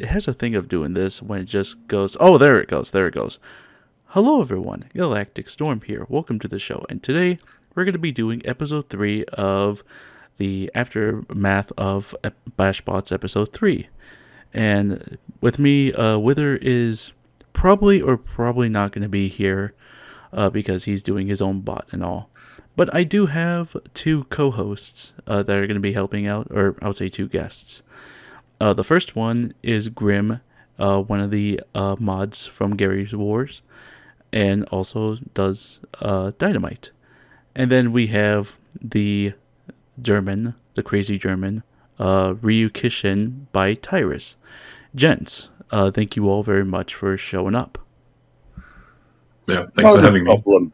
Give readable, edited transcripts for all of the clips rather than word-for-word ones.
it has a thing of doing this when it just goes, oh, there it goes, there it goes. Hello, everyone. Galacticstorm here. Welcome to the show. And today we're going to be doing episode 3 of the aftermath of BashBots episode 3. And with me, Wither is probably not going to be here because he's doing his own bot and all. But I do have two co-hosts that are going to be helping out, or I would say two guests. The first one is Grimm, one of the mods from Gary's Wars, and also does Dynamite. And then we have the German, the crazy German, Ryu Kishin by Thyrus. Gents, thank you all very much for showing up. Yeah, thanks for having me.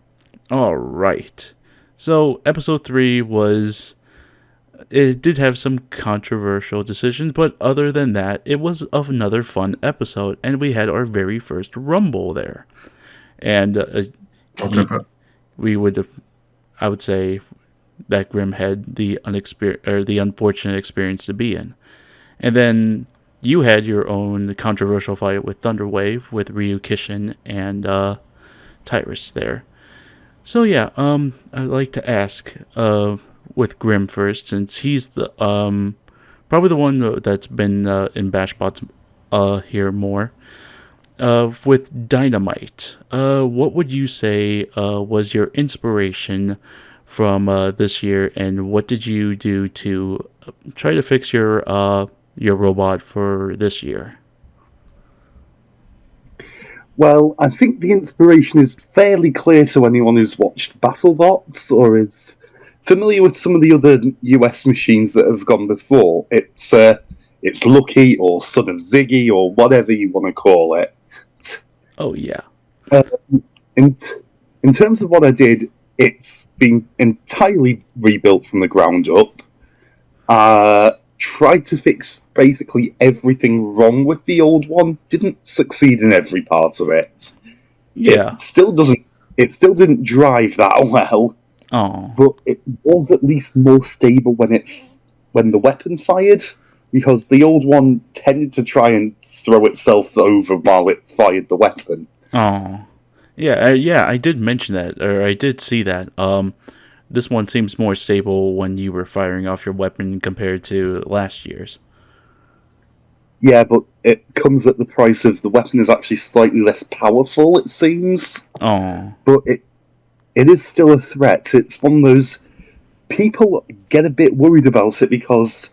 All right. So, episode 3 it did have some controversial decisions, but other than that, it was another fun episode, and we had our very first Rumble there. And I would say that Grimm had the unfortunate experience to be in. And then you had your own controversial fight with Thunderwave with Ryu Kishin and Thyrus there. So yeah, I'd like to ask with Grimm first, since he's the probably the one that's been in BashBots here more. With Dynamite, what would you say was your inspiration from this year, and what did you do to try to fix your robot for this year? Well, I think the inspiration is fairly clear to anyone who's watched Battlebots or is familiar with some of the other US machines that have gone before. It's Lucky or Son of Ziggy or whatever you want to call it. Oh yeah. In terms of what I did, it's been entirely rebuilt from the ground up. Tried to fix basically everything wrong with the old one. Didn't succeed in every part of it. Yeah. It still didn't drive that well. Oh. But it was at least more stable when the weapon fired, because the old one tended to try and throw itself over while it fired the weapon. Oh. Yeah, I did mention that, or I did see that. This one seems more stable when you were firing off your weapon compared to last year's. Yeah, but it comes at the price of the weapon is actually slightly less powerful, it seems. Oh. But it is still a threat. It's one of those... People get a bit worried about it because,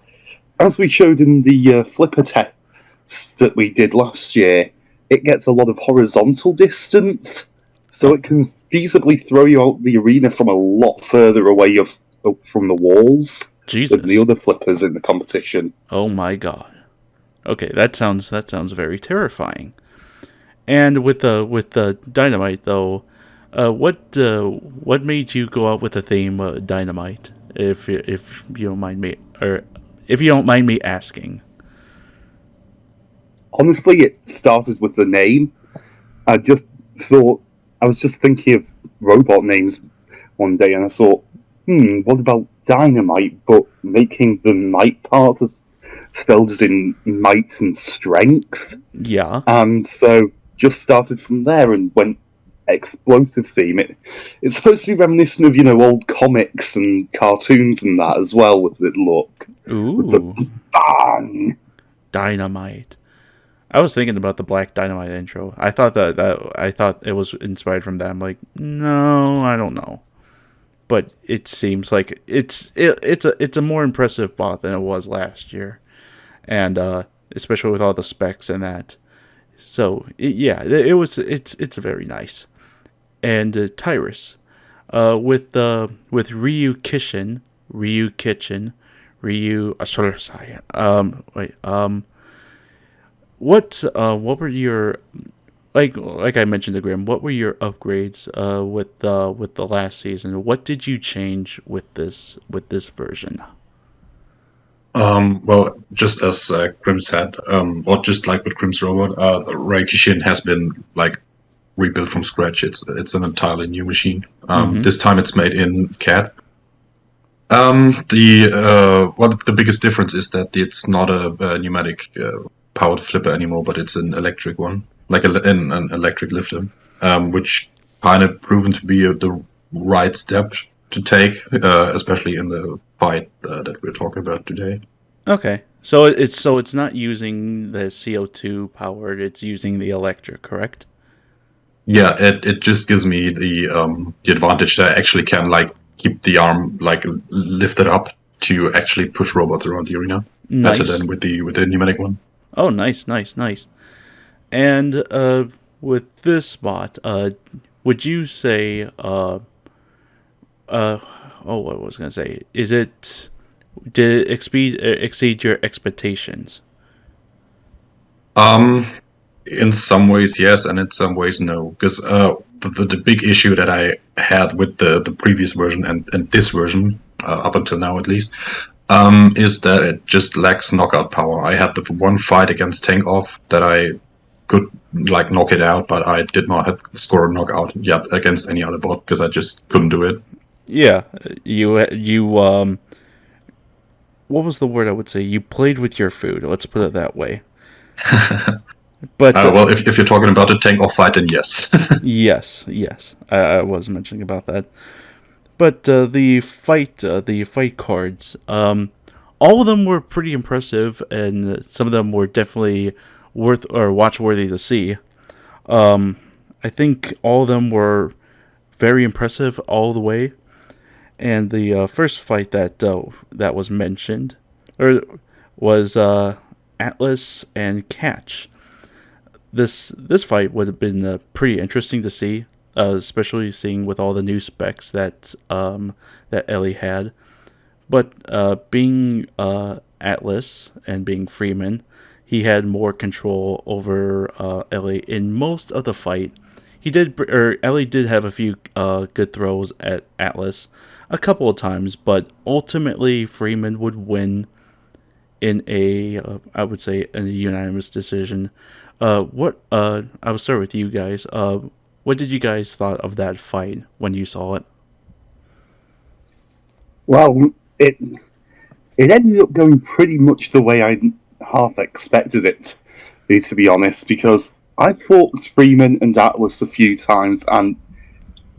as we showed in the flipper tests that we did last year, it gets a lot of horizontal distance. So it can feasibly throw you out the arena from a lot further away from the walls Jesus. than the other flippers in the competition. Oh my god. Okay, that sounds very terrifying. And with the Dynamite though, what made you go out with the theme Dynamite? If you don't mind me, or if you don't mind me asking. Honestly, it started with the name. I was just thinking of robot names one day, and I thought, what about Dynamite, but making the might part spelled as in might and strength? Yeah. And so just started from there and went explosive theme. It's supposed to be reminiscent of, old comics and cartoons and that as well, with the look. Ooh. With the bang. Dynamite. I was thinking about the Black Dynamite intro. I thought I thought it was inspired from that. I'm like, no, I don't know. But it seems like it's a more impressive bot than it was last year, and especially with all the specs and that. So it's very nice. And Thyrus, with Ryu Kishin, what were your like I mentioned to Grim, what were your upgrades with the last season? What did you change with this version? Well, just as Grimm said, or just like with Grimm's robot, the Raikishin has been like rebuilt from scratch. It's an entirely new machine. This time it's made in CAD. The biggest difference is that it's not a pneumatic powered flipper anymore, but it's an electric one, like an electric lifter, which kind of proven to be the right step to take, especially in the fight that we're talking about today. Okay, so it's not using the CO2 powered; it's using the electric, correct? Yeah, it just gives me the advantage that I actually can like keep the arm like lifted up to actually push robots around the arena better Nice. than with the pneumatic one. Oh, nice, nice, nice. And with this bot, would you say uh oh, what was I gonna say? Did it exceed your expectations? Um, in some ways, yes, and in some ways, no. Because the big issue that I had with the previous version and this version, up until now at least, is that it just lacks knockout power. I had the one fight against Tank off that I could like knock it out, but I did not have score a knockout yet against any other bot because I just couldn't do it. Yeah, you what was the word I would say? You played with your food. Let's put it that way. But Well, if you're talking about the Tank off fight, then yes. yes, yes, I was mentioning about that. But the fight cards, all of them were pretty impressive, and some of them were definitely worth or watch-worthy to see. I think all of them were very impressive all the way. And the first fight that was mentioned, or was Atlas and Catch. This fight would have been pretty interesting to see, especially seeing with all the new specs that Ellie had. But being Atlas and being Freeman, he had more control over Ellie in most of the fight. Ellie did have a few good throws at Atlas a couple of times, but ultimately Freeman would win in I would say, a unanimous decision. What I will start with you guys. What did you guys thought of that fight when you saw it? Well, it ended up going pretty much the way I half expected it to be honest, because I fought Freeman and Atlas a few times, and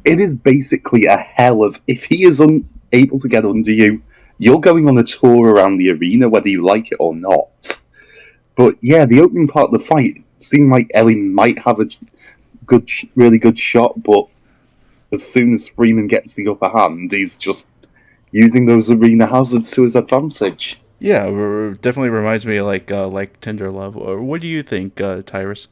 it is basically a hell of if he is unable to get under you, you're going on a tour around the arena whether you like it or not. But yeah, the opening part of the fight seemed like Ellie might have a really good shot, but as soon as Freeman gets the upper hand, he's just using those arena hazards to his advantage. Yeah, definitely reminds me of like Tender Love. Or what do you think, Tyrus?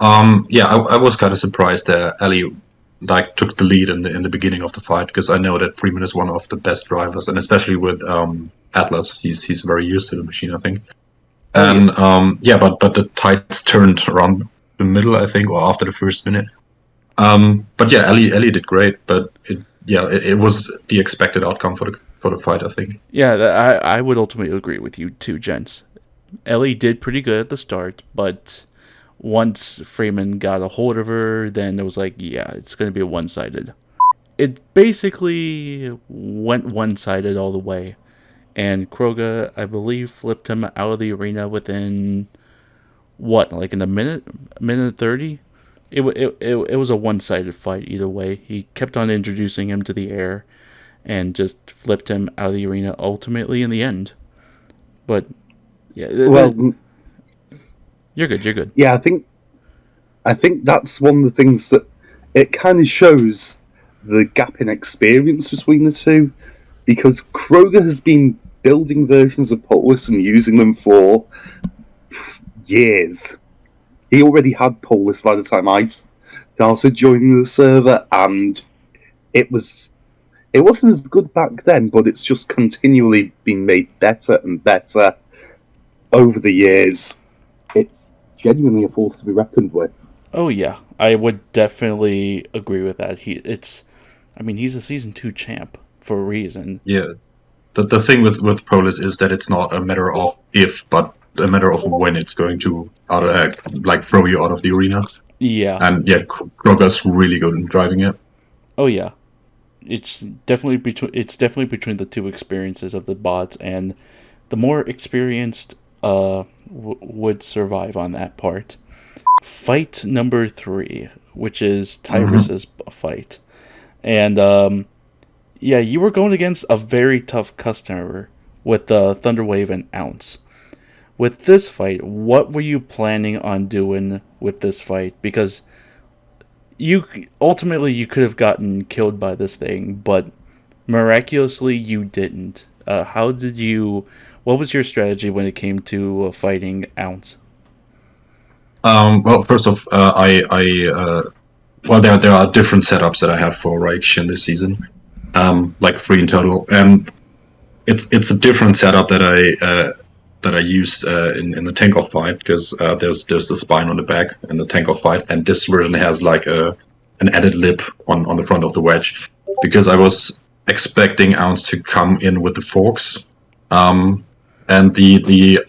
Yeah, I was kind of surprised that Ali like took the lead in the beginning of the fight because I know that Freeman is one of the best drivers, and especially with Atlas, he's very used to the machine, I think. Oh yeah, And yeah, but the tides turned around the middle, I think, or after the first minute. But yeah, Ellie did great, but it was the expected outcome for the fight, I think. yeah. I would ultimately agree with you too, gents. Ellie did pretty good at the start, but once Freeman got a hold of her, then it was like, yeah, it's going to be one-sided. It basically went one-sided all the way. And Kroga, I believe, flipped him out of the arena within, what, like in minute 30? It was a one-sided fight either way. He kept on introducing him to the air and just flipped him out of the arena ultimately in the end. But, yeah. Well, You're good, you're good. yeah, I think that's one of the things that it kind of shows the gap in experience between the two, because Kroger has been building versions of Polis and using them for years. He already had Polis by the time I started joining the server, and it wasn't as good back then, but it's just continually been made better and better over the years. It's genuinely a force to be reckoned with. Oh yeah, I would definitely agree with that. I mean, he's a season 2 champ for a reason. Yeah, the thing with Polis is that it's not a matter of if, but a matter of when it's going to like throw you out of the arena. Yeah. And yeah, Kroger's really good in driving it. Oh yeah. It's definitely between the two experiences of the bots, and the more experienced would survive on that part. Fight number 3, which is Mm-hmm. Tyrus's fight. And yeah, you were going against a very tough customer with Thunderwave and Ounce. With this fight, what were you planning on doing with this fight? Because you ultimately you could have gotten killed by this thing, but miraculously you didn't. How did you? What was your strategy when it came to fighting Ounce? Well, first off, well, there are different setups that I have for Raikshin this season, like 3 in total, and it's a different setup that I use in the tank off fight because there's the spine on the back in the tank off fight, and this version has like an added lip on the front of the wedge because I was expecting Ounce to come in with the forks, and the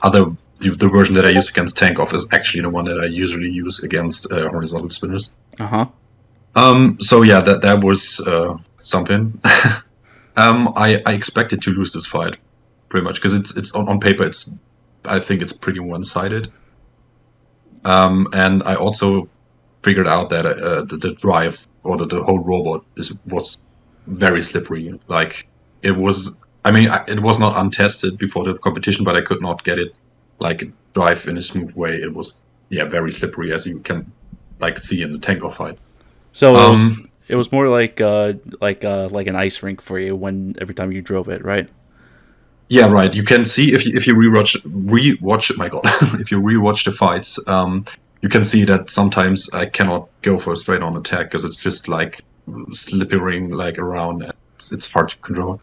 version that I use against tank off is actually the one that I usually use against horizontal spinners. Uh huh. So yeah, that was something. I expected to lose this fight pretty much because it's on paper I think it's pretty one-sided. And I also figured out that the drive or the whole robot was very slippery. Like it was, I mean, it was not untested before the competition, but I could not get it like drive in a smooth way. It was very slippery as you can like see in the tank fight. So Um, it was more like an ice rink for you when every time you drove it, right? Yeah, right. You can see if you rewatch. My God, if you rewatch the fights, you can see that sometimes I cannot go for a straight on attack because it's just like slippering like around. And it's hard to control.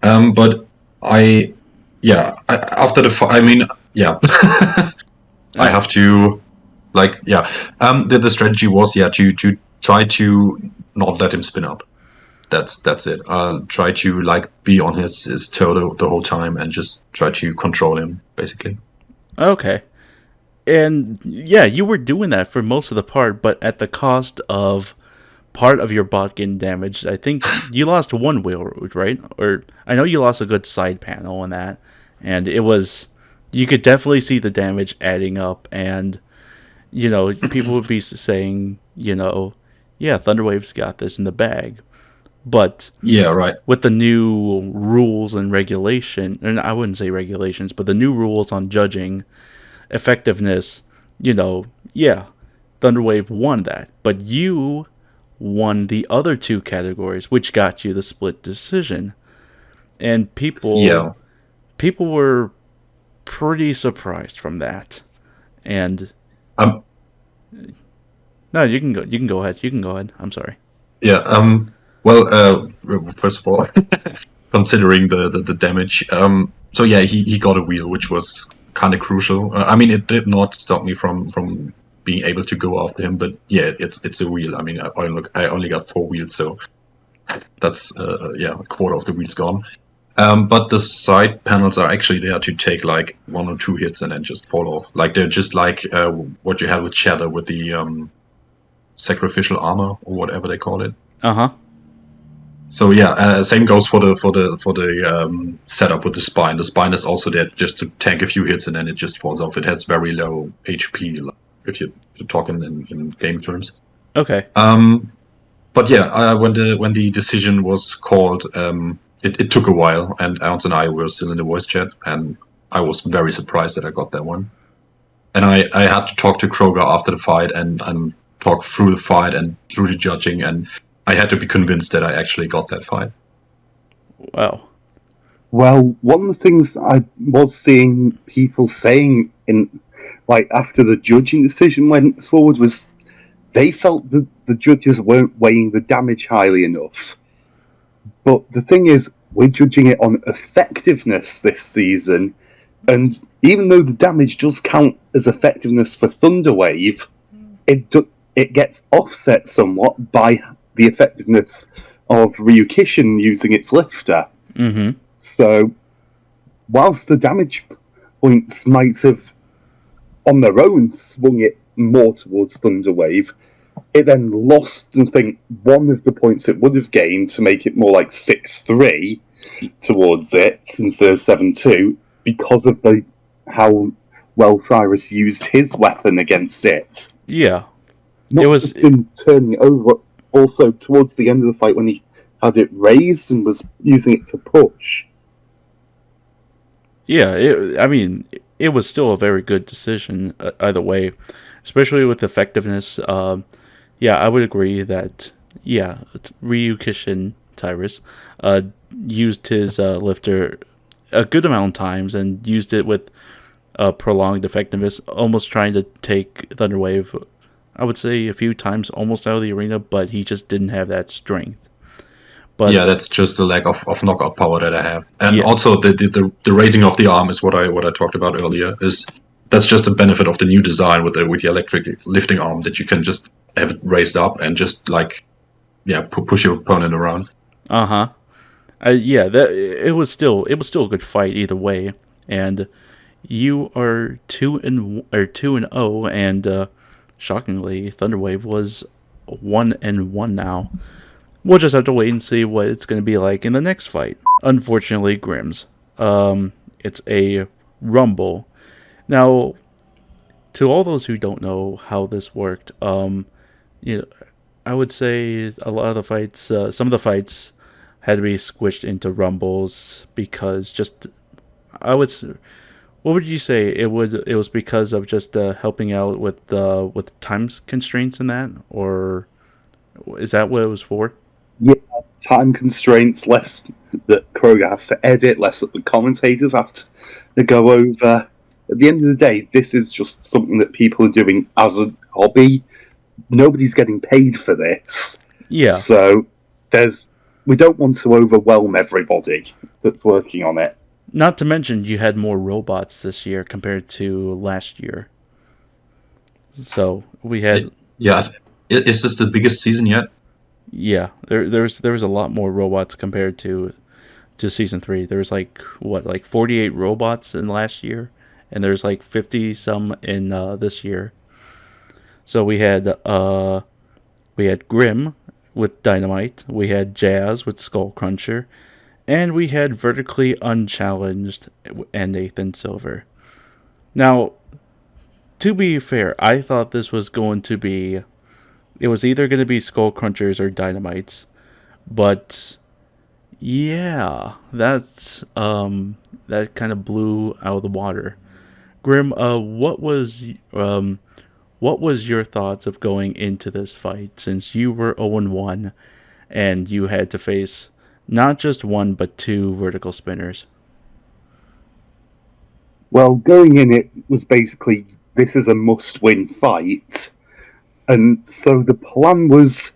But I, yeah, after the fight, I mean, yeah, I Uh, have to like, yeah. The strategy was to try to not let him spin up. That's it. Try to like be on his toe the whole time and just try to control him basically. okay. And yeah, you were doing that for most of the part, but at the cost of part of your bot getting damaged. I think you lost one wheel, right? Or I know you lost a good side panel on that, and it was you could definitely see the damage adding up, and people would be saying, yeah, Thunderwave's got this in the bag, but Yeah, right. with the new rules and regulation, and I wouldn't say regulations, but the new rules on judging effectiveness, yeah, Thunderwave won that, but you won the other two categories, which got you the split decision. And people Yeah. people were pretty surprised from that. And Um. no, you can go. You can go ahead. You can go ahead. I'm sorry. Yeah. Well. First of all, considering the damage. So yeah, he got a wheel, which was kind of crucial. I mean, it did not stop me from being able to go after him, but yeah, it's a wheel. I mean, I only got 4 wheels, so that's a quarter of the wheels gone. But the side panels are actually there to take like 1 or 2 hits and then just fall off. Like they're just like what you have with Shadow with the sacrificial armor or whatever they call it. Uh huh. So yeah, same goes for the setup with the spine. The spine is also there just to tank a few hits and then it just falls off. It has very low HP, like, if you're talking in game terms. Okay. But yeah, when the decision was called, it took a while, and Ounce and I were still in the voice chat, and I was very surprised that I got that one. And I had to talk to Kroger after the fight and talk through the fight and through the judging, and I had to be convinced that I actually got that fight. Wow. Well, one of the things I was seeing people saying in like after the judging decision went forward was they felt that the judges weren't weighing the damage highly enough. But the thing is, we're judging it on effectiveness this season, and even though the damage does count as effectiveness for Thunderwave, it gets offset somewhat by the effectiveness of Ryukishin using its lifter. Mm-hmm. So, whilst the damage points might have, on their own, swung it more towards Thunderwave, it then lost, I think, one of the points it would have gained to make it more like 6-3 towards it instead of 7-2 because of the how well Thyrus used his weapon against it. Yeah, Not it was. just in turning it over, also towards the end of the fight when he had it raised and was using it to push. Yeah, I mean, it was still a very good decision either way, especially with effectiveness. Yeah, I would agree that yeah, Ryu Kishin Tyrus uh, used his lifter a good amount of times and used it with prolonged effectiveness, almost trying to take Thunderwave. I would say a few times almost out of the arena, but he just didn't have that strength. Yeah, But that's just the lack of knockout power that I have, and yeah, also the rating of the arm is what I talked about earlier. Is that's just a benefit of the new design with the electric lifting arm that you can just have it raised up and just like push your opponent around. uh huh. Yeah, that it was still a good fight either way, and you are 2-0, and shockingly, Thunderwave was 1-1 now. We'll just have to wait and see what it's going to be like in the next fight. Unfortunately, Grimm's. It's a rumble. Now, to all those who don't know how this worked, you know, I would say a lot of the fights, some of the fights, had to be squished into rumbles because just I would. What would you say it would? It was because of just helping out with time constraints in that, or is that what it was for? Yeah, time constraints, less that Kroger has to edit, less that the commentators have to go over. At the end of the day, this is just something that people are doing as a hobby. Nobody's getting paid for this. Yeah, So we don't want to overwhelm everybody that's working on it. not to mention you had more robots this year compared to last year. So we had Yeah, is this the biggest season yet? yeah, there was a lot more robots compared to season 3. There was like what, like 48 robots in last year, and there's like 50 some in this year. So we had Grimm with Dynamite, we had Jazz with Skull Cruncher, and we had Vertically Unchallenged and Nathan Silver. Now, to be fair, I thought this was going to be, it was either going to be Skull Crunchers or Dynamites, but yeah, that kind of blew out of the water. Grim, what was your thoughts of going into this fight since you were 0-1 and you had to face not just one but two vertical spinners? Well, going in, it was basically this is a must-win fight, and so the plan was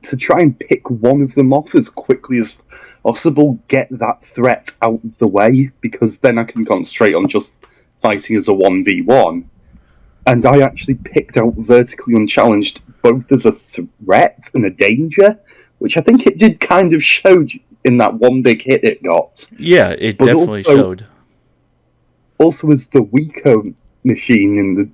to try and pick one of them off as quickly as possible, get that threat out of the way, because then I can concentrate on just fighting as a 1v1. And I actually picked out Vertically Unchallenged both as a threat and a danger, which I think it did kind of show in that one big hit it got. Yeah, it But definitely also, showed. Also, as the weaker machine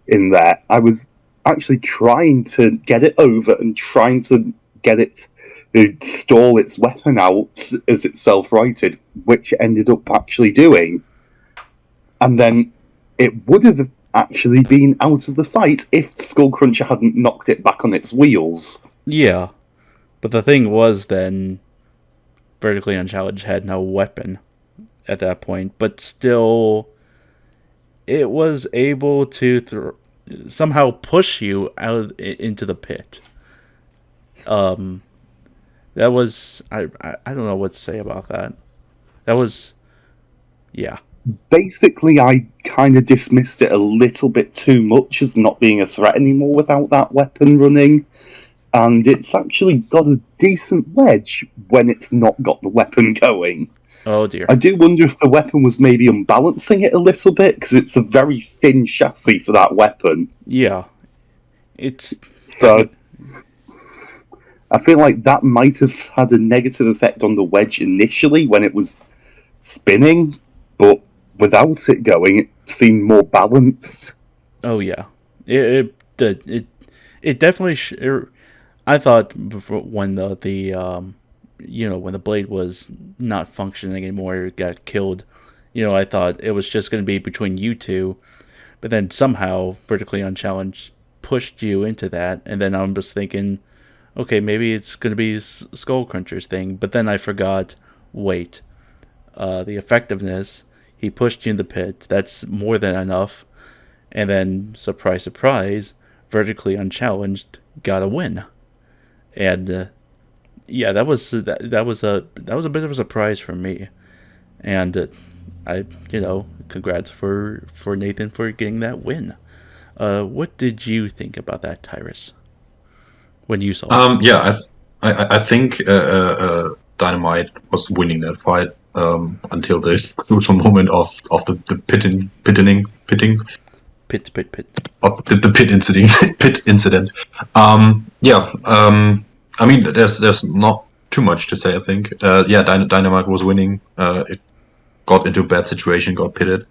in there, I was actually trying to get it over and trying to get it to stall its weapon out as it self-righted, which it ended up actually doing. And then it would have actually been out of the fight if Skullcruncher hadn't knocked it back on its wheels. Yeah, but the thing was then Vertically Unchallenged had no weapon at that point, but still it was able to somehow push you out into the pit. That was I don't know what to say about that. That was yeah. Basically, I kind of dismissed it a little bit too much as not being a threat anymore without that weapon running. And it's actually got a decent wedge when it's not got the weapon going. Oh dear. I do wonder if the weapon was maybe unbalancing it a little bit, because it's a very thin chassis for that weapon. Yeah. It's So I feel like that might have had a negative effect on the wedge initially when it was spinning, but without it going, it seemed more balanced. oh yeah. It did it definitely I thought before when the when the blade was not functioning anymore, it got killed. I thought it was just going to be between you two, but then somehow Vertically Unchallenged pushed you into that, and then I'm just thinking, okay, maybe it's going to be Skull Cruncher's thing, but then I forgot, wait, the effectiveness, he pushed you in the pit, that's more than enough, and then, surprise, surprise, Vertically Unchallenged got a win. And yeah, that was a bit of a surprise for me, and I congrats for Nathan for getting that win. What did you think about that, Tyrus, when you saw it? Yeah, I think Dynamite was winning that fight until the crucial moment of the pitting Pit. of the pit incident pit incident. Yeah, I mean, there's not too much to say. I think yeah, Dynamite was winning. It got into a bad situation, got pitted.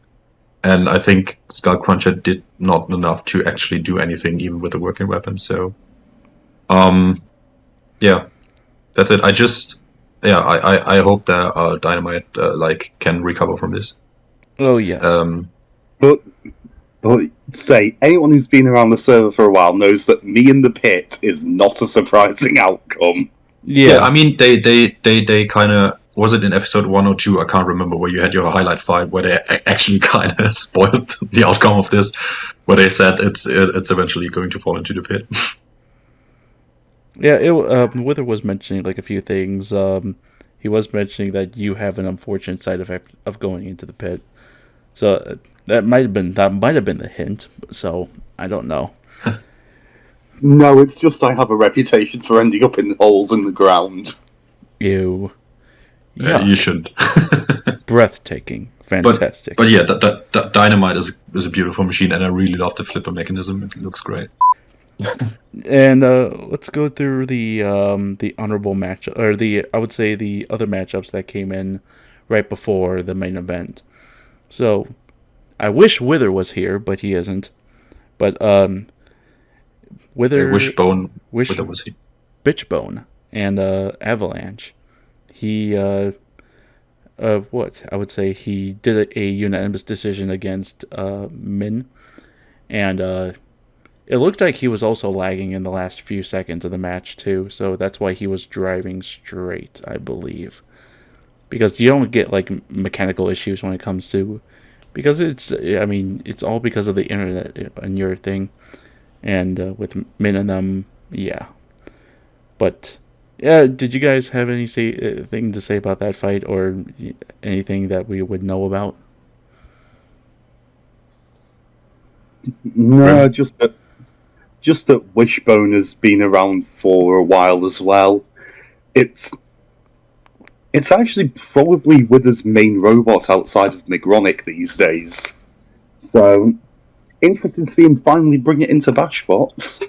And I think Skullcruncher did not enough to actually do anything, even with the working weapon. So, yeah, that's it. I hope that Dynamite can recover from this. Oh yes. But say, anyone who's been around the server for a while knows that me in the pit is not a surprising outcome. Yeah, I mean, they kind of, was it in episode 1 or 2? I can't remember, where you had your highlight fight where they actually kind of spoiled the outcome of this, where they said it's eventually going to fall into the pit. Yeah, Wither was mentioning like a few things. He was mentioning that you have an unfortunate side effect of going into the pit. So that might have been the hint. So I don't know. No, it's just I have a reputation for ending up in holes in the ground. Ew. Yeah, you shouldn't. Breathtaking, fantastic. But yeah, Dynamite is a beautiful machine, and I really love the flipper mechanism. It looks great. And let's go through the honorable match, or I would say the other matchups that came in right before the main event. So I wish Wither was here, but he isn't. But Wither, Wishbone, Wither was he? Bitchbone and Avalanche. He what I would say, he did a unanimous decision against Min, and it looked like he was also lagging in the last few seconds of the match too, so that's why he was driving straight, I believe. Because you don't get like mechanical issues when it comes to, because it's all because of the internet and your thing, and with Min and them, yeah. But yeah, did you guys have anything to say about that fight, or anything that we would know about? No, just that Wishbone has been around for a while as well. It's actually probably Wither's main robot outside of Migronic these days. So, interesting to see him finally bring it into BashBots.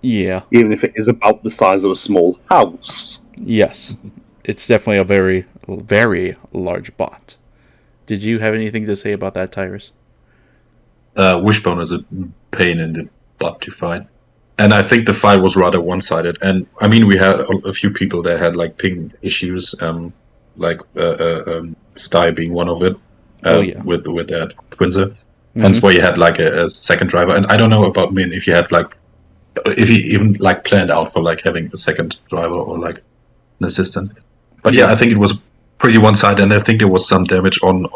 Yeah. Even if it is about the size of a small house. Yes. It's definitely a very, very large bot. Did you have anything to say about that, Tyrus? Wishbone is a pain in the butt to fight. And I think the fight was rather one-sided. And I mean, we had a few people that had like ping issues, Sty being one of it, with that Twinzer. Mm-hmm. Hence why you had like a second driver. And I don't know about Min, if he even like planned out for like having a second driver or like an assistant. But yeah, I think it was pretty one-sided, and I think there was some damage on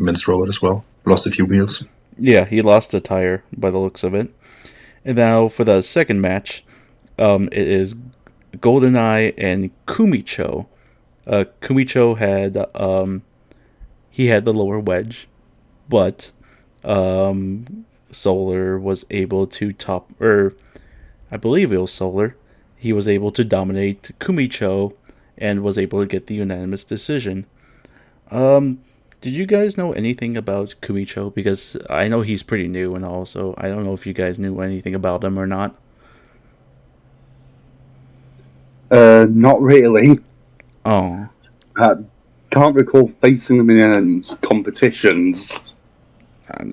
Min's robot as well. Lost a few wheels. Yeah, he lost a tire by the looks of it. And now for the second match, it is GoldenEye and Kumicho. Kumicho had he had the lower wedge, but Solar was able to I believe it was Solar. He was able to dominate Kumicho and was able to get the unanimous decision. Did you guys know anything about Kumicho? Because I know he's pretty new, and also I don't know if you guys knew anything about him or not. Not really. Oh. Can't recall facing them in any competitions.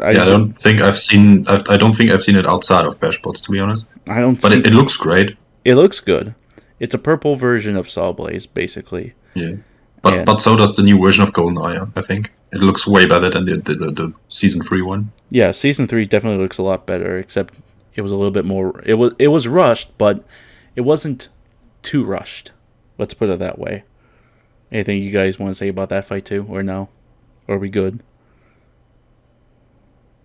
I don't think I've seen it outside of BashBots, to be honest. But it looks great. It looks good. It's a purple version of Sawblaze, basically. Yeah. But so does the new version of GoldenEye, I think. It looks way better than the season 3 one. Yeah, season 3 definitely looks a lot better, except it was a little bit more. It was rushed, but it wasn't too rushed. Let's put it that way. Anything you guys want to say about that fight too, or no? Or are we good?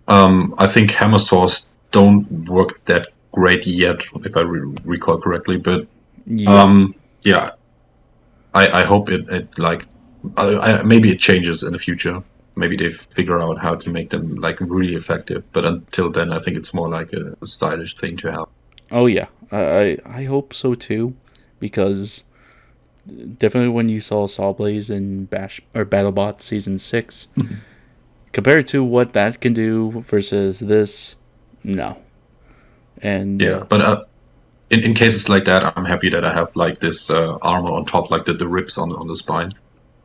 I think hammer saws don't work that great yet, if I recall correctly. But Yeah. yeah, I hope it like maybe it changes in the future. Maybe they figure out how to make them like really effective. But until then, I think it's more like a stylish thing to have. Oh yeah. I hope so too, because definitely when you saw Sawblaze in Battlebots season 6, compared to what that can do versus this, no. And Yeah, but in cases like that, I'm happy that I have like this armor on top, like the ribs on the spine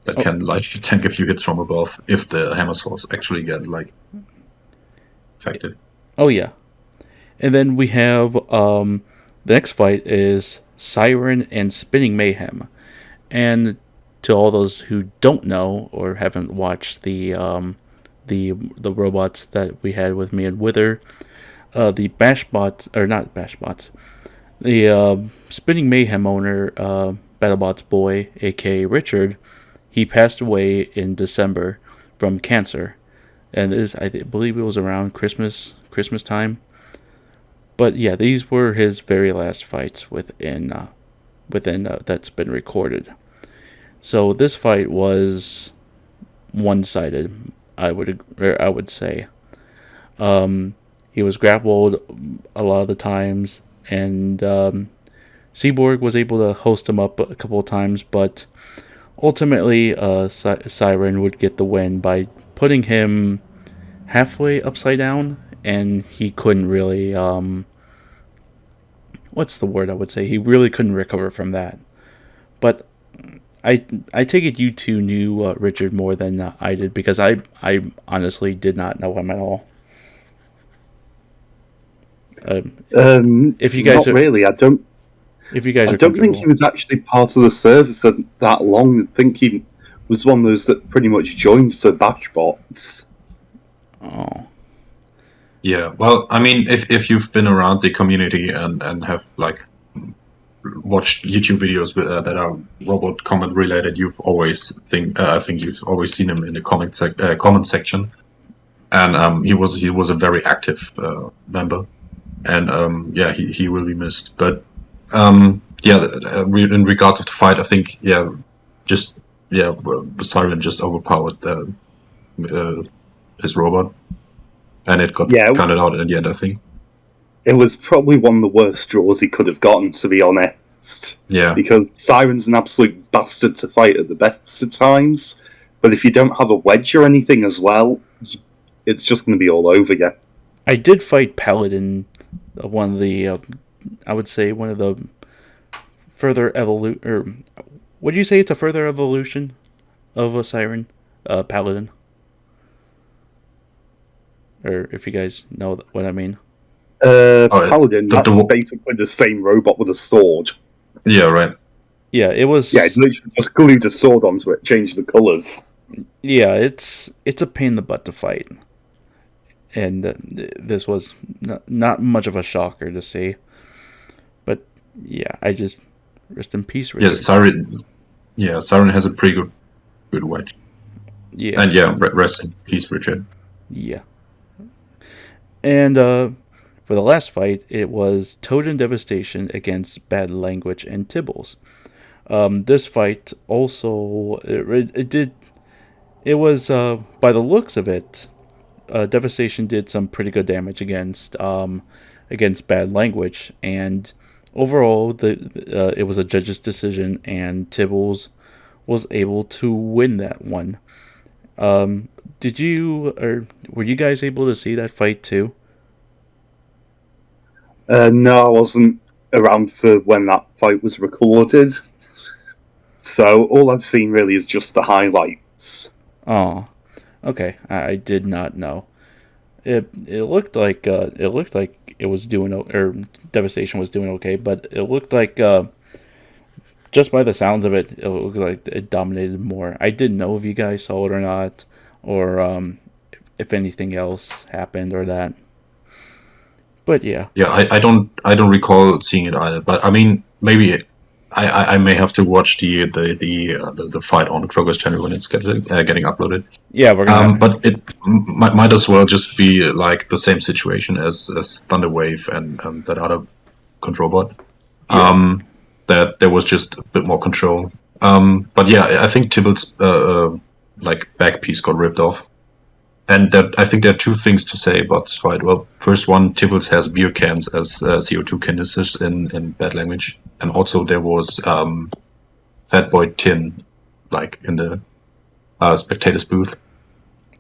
that oh, can like tank a few hits from above if the hammer saws actually get like affected. oh yeah. And then we have the next fight is Siren and Spinning Mayhem. And to all those who don't know or haven't watched the robots that we had with me and Wither, the BashBots, or not BashBots, the Spinning Mayhem owner, Battlebots boy, aka Richard, he passed away in December from cancer, and I believe it was around Christmas time. But yeah, these were his very last fights within that's been recorded. So this fight was one-sided. I would say. He was grappled a lot of the times, and Seaborg was able to host him up a couple of times, but ultimately, Siren would get the win by putting him halfway upside down, and he couldn't really. What's the word I would say? He really couldn't recover from that. But I take it you two knew Richard more than I did, because I honestly did not know him at all. If you guys Not are really. I don't. if you guys I are don't think he comfortable, was actually part of the server for that long. I think he was one of those that pretty much joined for BashBots. oh Yeah, well, I mean, if you've been around the community and have like watched YouTube videos that are robot comment related, you've always I think you've always seen him in the comment section, and he was a very active member, and yeah, he will be missed. But yeah, in regards of the fight, I think just Siren just overpowered his robot, and it got Yeah, counted out at the end, I think. it was probably one of the worst draws he could have gotten, to be honest. Yeah. Because Siren's an absolute bastard to fight at the best of times, but if you don't have a wedge or anything as well, it's just going to be all over you. I did fight Paladin, one of the I would say one of the further evolution, or would you say it's a further evolution of a Siren, Paladin, or if you guys know what I mean. Paladin, the, that's the, basically the same robot with a sword. yeah, right. Yeah, it was. Yeah, it literally just glued a sword onto it, changed the colours. Yeah, it's a pain in the butt to fight, and this was not much of a shocker to see. But yeah, I just rest in peace, Richard. Siren has a pretty good wedge. Yeah, And yeah, rest in peace, Richard. yeah. And for the last fight, it was Toad and Devastation against Bad Language and Tibbles. This fight also it was by the looks of it, Devastation did some pretty good damage against Bad Language, and overall it was a judge's decision, and Tibbles was able to win that one. Did you, or were you guys able to see that fight too? No, I wasn't around for when that fight was recorded. So all I've seen really is just the highlights. Oh, okay. I did not know. It looked like it was doing or Devastation was doing okay, but it looked like just by the sounds of it, it looked like it dominated more. I didn't know if you guys saw it or not. or if anything else happened or that. But yeah. Yeah, I don't recall seeing it either. But I mean, maybe I may have to watch the fight on Kroger's channel when it's getting uploaded. Yeah, we're gonna. But it might as well just be like the same situation as Thunderwave and that other control bot. Yeah. That there was just a bit more control. But yeah, I think Tybalt's like back piece got ripped off. And that, I think there are two things to say about this fight. Well, first one, Tibbles has beer cans as CO2 canisters in bad language, and also there was Fat Boy Tin, like in the spectators booth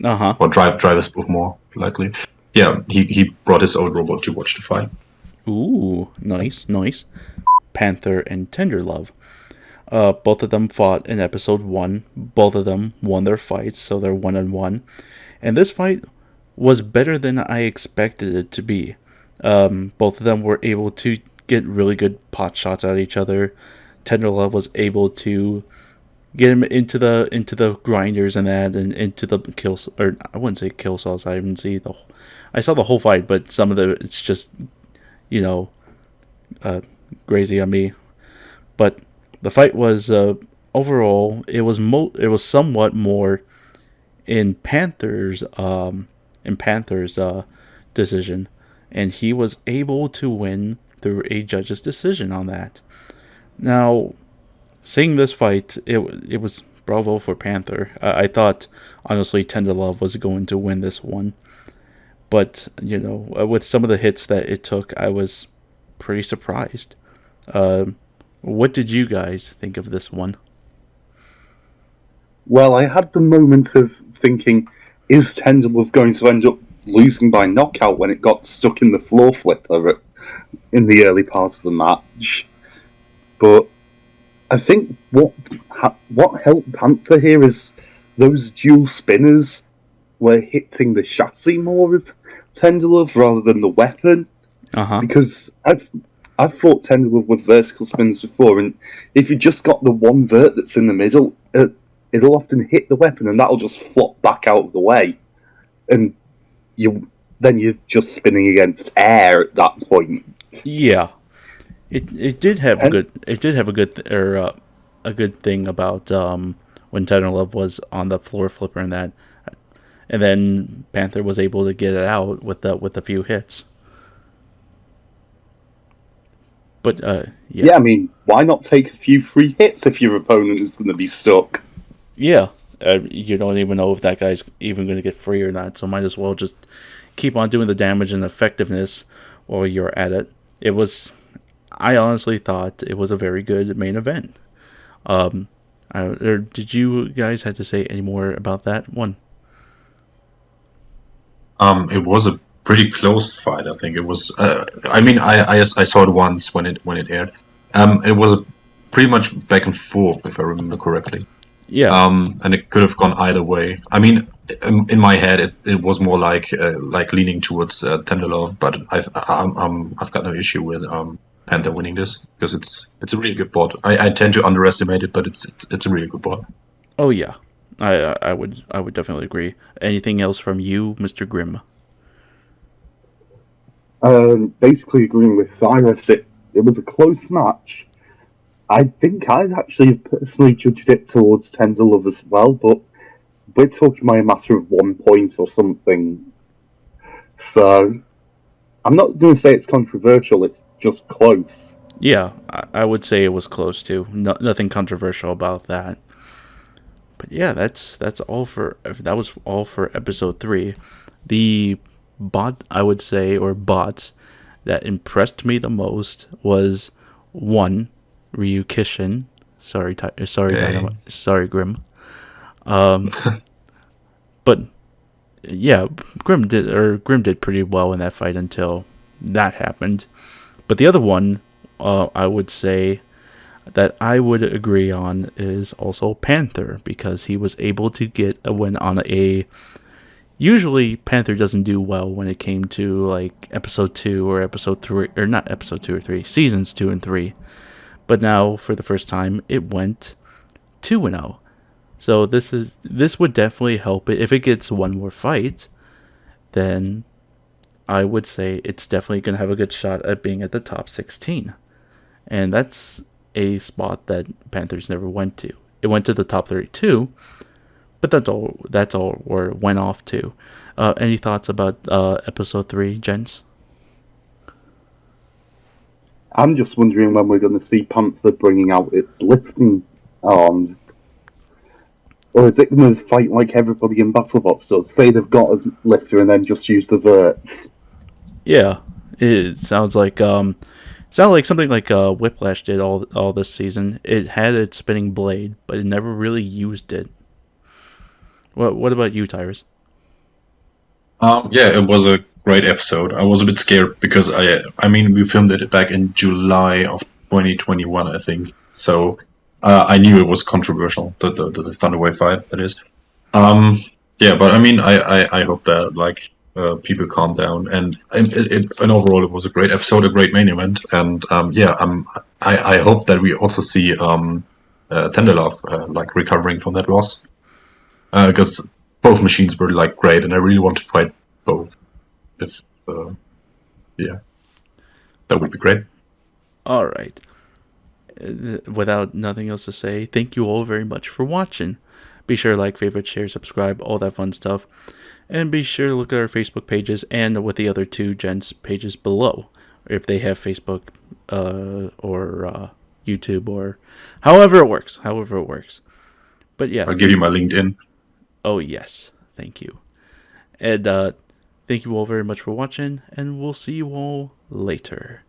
Uh-huh. or driver's booth more likely. Yeah, he brought his old robot to watch the fight. Ooh, nice, nice. Panther and Tenderlove. Both of them fought in episode 1. Both of them won their fights, so they're 1-1. And this fight was better than I expected it to be. Both of them were able to get really good pot shots at each other. Tenderlove was able to get him into the grinders and that, and into the kills, or I wouldn't say kill saws. I saw the whole fight, but some of it's just, you know, crazy on me. But the fight was overall, it was somewhat more in Panthers decision, and he was able to win through a judge's decision on that. Now, seeing this fight, it was bravo for Panther. I thought honestly Tenderlove was going to win this one, but with some of the hits that it took, I was pretty surprised. What did you guys think of this one? Well, I had the moment of thinking, is Tenderlove going to end up losing by knockout when it got stuck in the floor flipper in the early parts of the match? But I think what helped Panther here is those dual spinners were hitting the chassis more of Tenderlove rather than the weapon. Uh-huh. Because I've fought Tenderlove with vertical spins before, and if you just got the one vert that's in the middle, it'll often hit the weapon, and that'll just flop back out of the way, and you're just spinning against air at that point. Yeah, it did have a good thing about when Tenderlove was on the floor flipper and that, and then Panther was able to get it out with a few hits. But yeah, I mean, why not take a few free hits if your opponent is going to be stuck? Yeah, you don't even know if that guy's even going to get free or not, so might as well just keep on doing the damage and effectiveness while you're at it. I honestly thought it was a very good main event. Did you guys have to say any more about that one? It was a pretty close fight. I think it was. I mean, I saw it once when it aired. It was pretty much back and forth, if I remember correctly. Yeah. And it could have gone either way. I mean, in my head, it was more like leaning towards Tenderlove, but I've got no issue with Panther winning this because it's a really good bot. I tend to underestimate it, but it's a really good bot. Oh yeah, I would definitely agree. Anything else from you, Mr. Grimm? Basically agreeing with Thyrus, it was a close match. I think I'd actually personally judged it towards Tenderlove as well, but we're talking by a matter of 1 point or something. So I'm not going to say it's controversial, it's just close. Yeah, I would say it was close too. Nothing controversial about that. But yeah, that was all for episode 3. The bot, I would say, or bots that impressed me the most was 1, Ryu Kishin. Sorry, Dynamite. Sorry, Grimm. But yeah, Grimm did pretty well in that fight until that happened. But the other one, I would say that I would agree on is also Panther, because he was able to get a win on a. Usually, Panther doesn't do well when it came to like episode 2 or episode 3, or not episode 2 or 3, seasons 2 and 3. But now, for the first time, it went 2-0. So this would definitely help it. If it gets one more fight, then I would say it's definitely going to have a good shot at being at the top 16. And that's a spot that Panthers never went to. It went to the top 32, but that's all where it went off to. Any thoughts about episode 3, gents? I'm just wondering when we're going to see Panther bringing out its lifting arms. Or is it going to fight like everybody in Battlebots does? Say they've got a lifter and then just use the verts. Yeah, it sounds like something like Whiplash did all this season. It had its spinning blade, but it never really used it. What about you, Tyrus? Yeah, it was a great episode. I was a bit scared because I mean, we filmed it back in July of 2021, I think. So I knew it was controversial, the Thunderwave fight, that is. Yeah, but I mean, I hope that like people calm down, and and overall, it was a great episode, a great main event, and yeah, I hope that we also see Tenderlove like recovering from that loss, because both machines were like great, and I really want to fight both. If yeah, that would be great. All right. Without nothing else to say, thank you all very much for watching. Be sure to like, favorite, share, subscribe, all that fun stuff. And be sure to look at our Facebook pages and with the other two gents' pages below. If they have Facebook or YouTube or however it works. But yeah. I'll give you my LinkedIn. Oh, yes. Thank you. And thank you all very much for watching. And we'll see you all later.